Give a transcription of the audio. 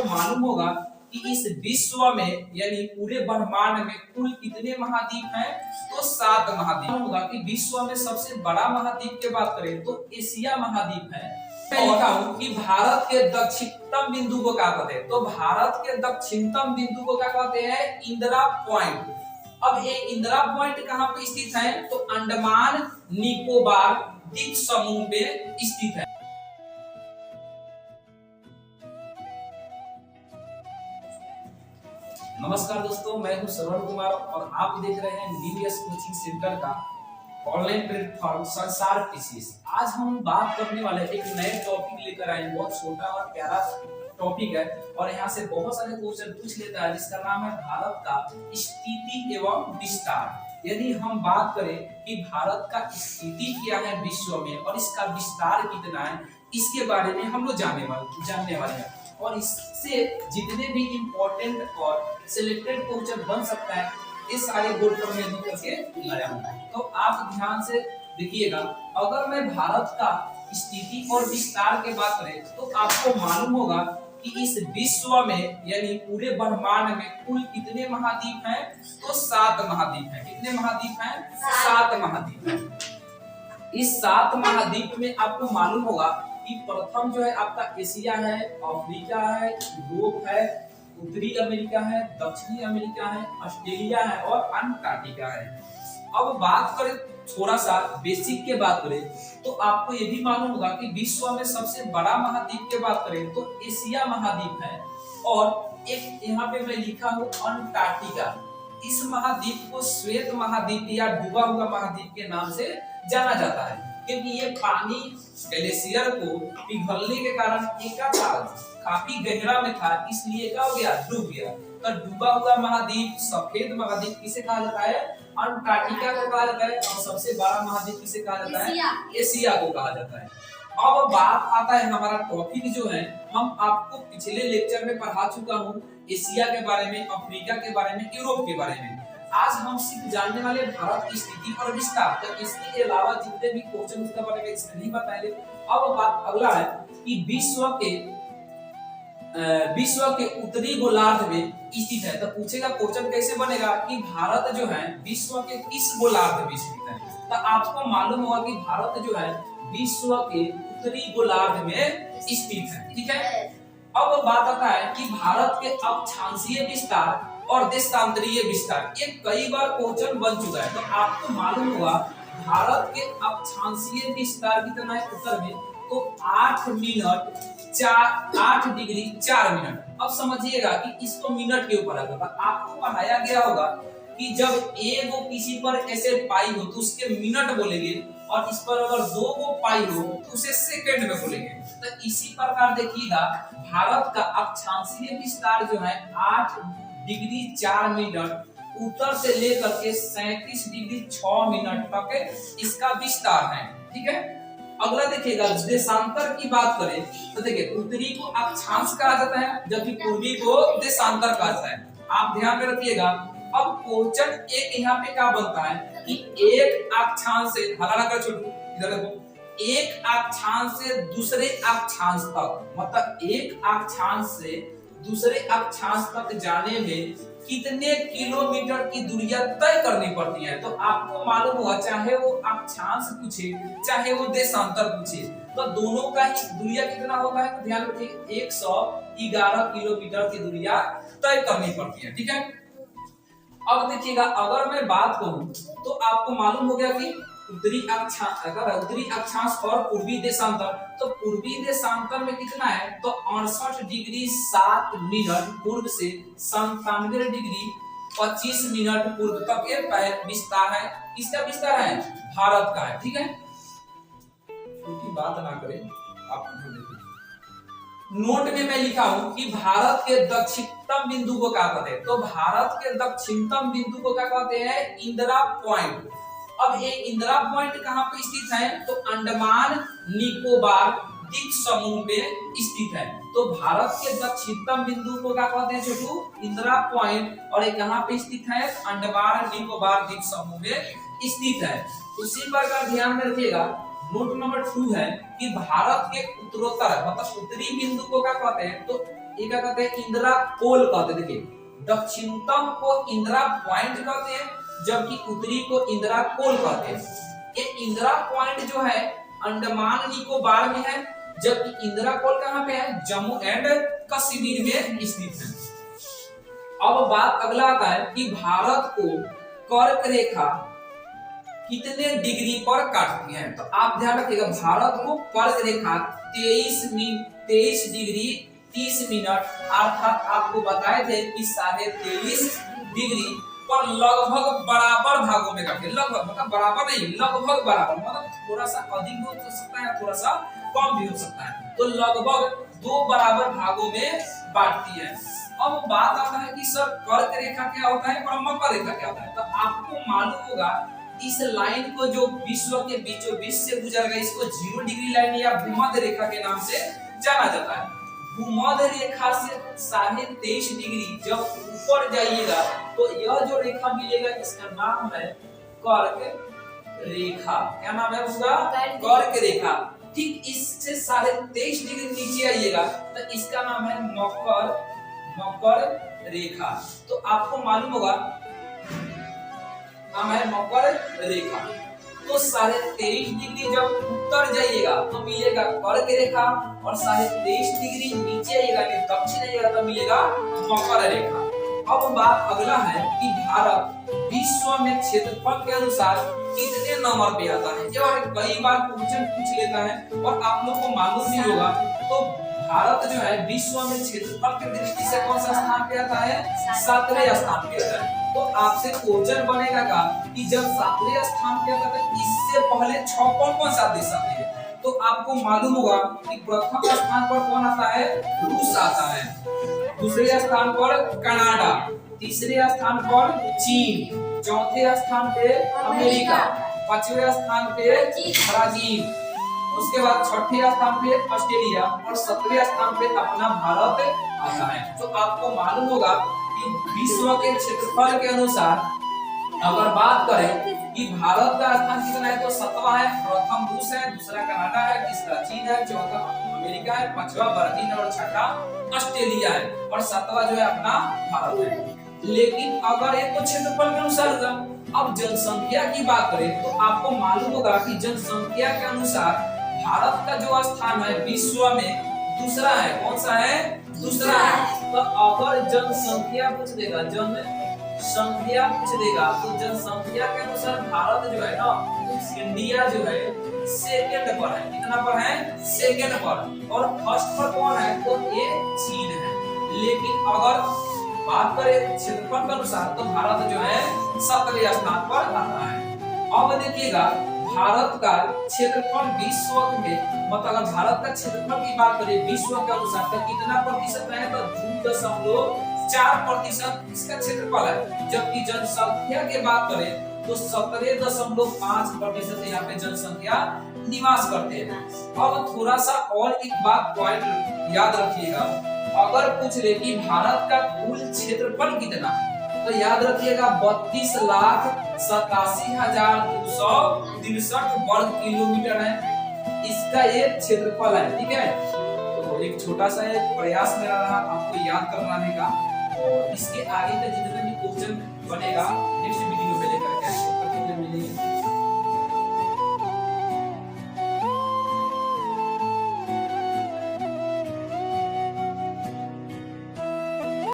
आपको मालूम होगा कि इस विश्व में यानी पूरे ब्रह्मांड में कुल कितने महाद्वीप हैं? तो 7 महाद्वीप। होगा कि विश्व में सबसे बड़ा महाद्वीप की बात करें तो एशिया महाद्वीप है। मैं लिखा हूं कि भारत के दक्षिणतम बिंदु को क्या कहते हैं? तो भारत के दक्षिणतम बिंदु को क्या कहते हैं? इंदिरा पॉइंट। अब ये इंदिरा पॉइंट कहां पे स्थित है? तो अंडमान निकोबार द्वीप समूह पे स्थित है। नमस्कार दोस्तों, मैं हूं श्रवण कुमार और आप देख रहे हैं नीवीएस कोचिंग सेंटर का ऑनलाइन प्लेटफॉर्म संसार पीसीएस। आज हम बात करने वाले एक नए टॉपिक लेकर आए हैं। बहुत छोटा और प्यारा टॉपिक है और यहाँ से बहुत सारे क्वेश्चन पूछ लेता है, जिसका नाम है भारत का स्थिति एवं विस्तार। यदि हम बात करें कि भारत का स्थिति क्या है विश्व में और इसका विस्तार कितना है, इसके बारे में हम लोग जानने वाले हैं और इससे जितने भी इम्पोर्टेंट और सिलेक्टेड क्वेश्चन बन सकता है ये सारे बोर्ड पर मैं लिख करके लाया हूं। तो आप ध्यान से देखिएगा। अगर मैं भारत का स्थिति और विस्तार के बात करें तो आपको मालूम होगा कि इस विश्व में यानी पूरे ब्रह्मांड में कुल कितने महाद्वीप हैं? तो 7 महाद्वीप हैं। कितने महाद्वीप हैं? 7 महाद्वीप हैं। इस 7 महाद्वीप में आपको मालूम होगा कि प्रथम जो है आपका एशिया है, अफ्रीका है, यूरोप है, उत्तरी अमेरिका है, दक्षिणी अमेरिका है, ऑस्ट्रेलिया है और अंटार्कटिका है। अब बात करें थोड़ा सा बेसिक के बात करें तो आपको ये भी मालूम होगा कि विश्व में सबसे बड़ा महाद्वीप की बात करें तो एशिया महाद्वीप है और एक यहाँ पे मैं लिखा हूँ अंटार्कटिका। इस महाद्वीप को श्वेत महाद्वीप या डूबा हुआ महाद्वीप के नाम से जाना जाता है, क्योंकि ये पानी ग्लेशियर को पिघलने के कारण एकाकाल काफी गहरा में था, इसलिए क्या हो गया? डूब गया। तो डूबा हुआ महाद्वीप, सफेद महाद्वीप किसे कहा जाता है? अंटार्कटिका को कहा जाता है। और सबसे बड़ा महाद्वीप किसे कहा जाता है? एशिया को कहा जाता है। अब बात आता है हमारा टॉपिक जो है, हम आपको पिछले लेक्चर में पढ़ा चुका हूँ एशिया के बारे में, अफ्रीका के बारे में, यूरोप के बारे में। आज हम सिर्फ जानने वाले भारत की स्थिति और विस्तार। तो इसके अलावा जितने भी क्वेश्चन उसके बारे में इसमें नहीं बताएंगे। अब बात अगला है कि विश्व के उत्तरी गोलार्ध में स्थित है। तो पूछेगा क्वेश्चन कैसे बनेगा कि भारत जो है विश्व के किस गोलार्ध में स्थित है? तो आपको मालूम होगा कि भारत जो है विश्व के उत्तरी गोलार्ध में स्थित है। ठीक है। अब बात आता है कि भारत के अक्षांशीय विस्तार और देशांतरीय विस्तार, ये कई बार क्वेश्चन बन चुका है। तो आपको मालूम होगा भारत के अक्षांशीय विस्तार कितना है उत्तर में? तो 8 डिग्री 4 मिनट। अब समझिएगा कि इसको मिनट के ऊपर रखा था। आपको पढ़ाया गया होगा कि जब एगो किसी पर ऐसे पाई हो तो उसके मिनट बोलेंगे और इस पर अगर 2 गो पाई हो तो उसे सेकंड में बोलेंगे। तो इसी प्रकार देखिएगा भारत का अक्षांशीय विस्तार जो है 8 डिग्री 4 मिनट उत्तर से लेकर के 37 डिग्री 6 मिनट तक इसका विस्तार है। ठीक है। अगला देखिएगा देशांतर की बात करें तो देखिए उत्तरी को अक्षांश कहा जाता है जबकि पूर्वी को देशांतर कहा जाता है। आप ध्यान में रखिएगा। अब क्वेश्चन एक यहाँ पे क्या बनता है कि एक अक्षांश से हलाना कर छोटू इधर देखो, एक अक्षांश से दूसरे अक्षांश तक, मतलब एक अक्षांश से दूसरे अक्षांश तक जाने में कितने किलोमीटर की दूरियां तय करनी पड़ती है? तो आपको मालूम होगा चाहे वो अक्षांश पूछे चाहे वो देशांतर पूछे तो दोनों का ही दूरियां कितना होता है? तो ध्यान रखिए 111 किलोमीटर की दूरियां तय करनी पड़ती है। ठीक है। अब देखिएगा अगर मैं बात करूं तो आपको मालूम हो गया कि उत्तरी अक्षांश और पूर्वी देशांतर। तो पूर्वी देशांतर में कितना है? तो 68 डिग्री 7 मिनट पूर्व से 97 डिग्री 25 मिनट पूर्व तक ये विस्तार है। किसका विस्तार है? भारत का है। ठीक है। क्योंकि बात ना करें आप नोट में मैं लिखा हूं कि भारत के दक्षिणतम बिंदु को क्या कहते हैं? तो भारत के दक्षिणतम बिंदु को क्या कहते हैं? इंदिरा पॉइंट। अब ये इंदिरा पॉइंट कहां पे स्थित है? तो अंडमान निकोबार द्वीप समूह पे स्थित है। तो भारत के दक्षिणतम बिंदु को क्या कहते हैं छोटू? इंदिरा पॉइंट। और ये कहां पे स्थित है? अंडमान निकोबार द्वीप समूह में स्थित है। उसी प्रकार ध्यान में रखिएगा नोट नंबर 2 है कि भारत के उत्तरोत्तर मतलब उत्तरी बिंदु को क्या कहते हैं? तो ये क्या कहते हैं, इंदिरा कोल कहते हैं। देखिए दक्षिणतम को इंदिरा पॉइंट कहते हैं, जबकि उत्तरी को इंदिरा कोल कहते हैं। ये इंदिरा पॉइंट जो है अंडमान निकोबार में है, जबकि इंदिरा कोल कहाँ पे है, जम्मू एंड कश्मीर में स्थित है। अब बात अगला आता है कि भारत को कर्क रेखा कितने डिग्री पर काटती है। तो आप ध्यान रखिएगा, भारत को कर्क रेखा 23 डिग्री 30 मिनट अर्थात आपको बताए थे कि 23.5 डिग्री पर लगभग बराबर भागों में काटे। लगभग मतलब बराबर नहीं, लगभग बराबर मतलब थोड़ा सा अधिक भी हो सकता है, थोड़ा सा कम भी हो सकता है। तो लगभग 2 बराबर भागों में बांटती है। अब बात आता है कि सर कर्क रेखा क्या होता है और मकर रेखा क्या होता है। तो आपको मालूम होगा इस लाइन को जो विश्व के बीचों बीच से गुजर गई, इसको 0 डिग्री लाइन या भूमध्य रेखा के नाम से जाना जाता है। भूमध्य रेखा से 23.5 डिग्री जब ऊपर जाइएगा तो यह जो रेखा मिलेगा इसका नाम है कर्क रेखा। क्या नाम है उसका, कर्क रेखा। ठीक इससे 23.5 डिग्री नीचे आइएगा तो इसका नाम है मकर रेखा। तो आपको मालूम होगा नाम है मकर रेखा। तो 23.5 डिग्री जब उत्तर जाइएगा तो मिलेगा कर्क रेखा, और 23.5 डिग्री नीचे आइएगा दक्षिण आइएगा तो मिलेगा मकर रेखा। अब बात अगला है कि भारत विश्व में क्षेत्रफल के अनुसार कितने नंबर पे आता है। ये कई बार क्वेश्चन पूछ लेता है और आप लोग को मालूम नहीं होगा। तो भारत जो है विश्व में क्षेत्रफल की दृष्टि से कौन सा स्थान पे आता है, 7वें स्थान पे आता है। तो आपसे क्वेश्चन बनेगा का कि जब 7वें स्थान पे आता है इससे पहले 6 कौन सा देश आते हैं। तो आपको मालूम होगा कि प्रथम स्थान पर कौन आता है, रूस आता है, दूसरे स्थान पर कनाडा, तीसरे स्थान पर चीन, चौथे स्थान पे अमेरिका, 5वें स्थान पे ब्राजील, उसके बाद 6ठे स्थान पे ऑस्ट्रेलिया और 7वें स्थान पे अपना भारत आता है। तो आपको मालूम होगा कि विश्व के क्षेत्रफल के अनुसार अगर बात करें कि भारत का स्थान कितना है तो 7वां है। प्रथम रूस है, दूसरा कनाडा है, तीसरा चीन है, चौथा अमेरिका है, 5वां ब्राजील और 6ठा ऑस्ट्रेलिया है और 7वां जो है अपना भारत है। लेकिन अगर एक तो क्षेत्रफल के अनुसार होगा, अब जनसंख्या की बात करें तो आपको मालूम होगा कि जनसंख्या के अनुसार भारत का जो स्थान है विश्व में दूसरा है। कौन सा है, दूसरा है। तो अगर जनसंख्या पूछ देगा, जनसंख्या पूछ देगा तो जनसंख्या के अनुसार भारत जो है ना, इंडिया जो है सेकंड पर है। कितना पर है, सेकंड पर। और फर्स्ट पर कौन है तो ये चीन है। लेकिन अगर बात करें क्षेत्रफल के अनुसार तो भारत जो है 7वें स्थान पर आता है। अब देखिएगा भारत का क्षेत्रफल विश्व में, मतलब भारत का क्षेत्रफल की बात करें विश्व के अनुसार तो कितना प्रतिशत है तो 2.4% इसका क्षेत्रफल है। जबकि जनसंख्या की बात करें तो 17.5% यहाँ पे जनसंख्या निवास करते हैं। अब थोड़ा सा और एक बात पॉइंट याद रखिएगा, अगर पूछ ले कि भारत का कुल क्षेत्रफल कितना है तो याद रखिएगा 32,87,263 वर्ग किलोमीटर है। इसका एक क्षेत्रफल है। ठीक है, तो एक छोटा सा एक प्रयास मेरा रहा आपको याद करवाने का, और इसके आगे का जितना भी क्वेश्चन बनेगा नेक्स्ट वीडियो में लेकर के मिलेंगे।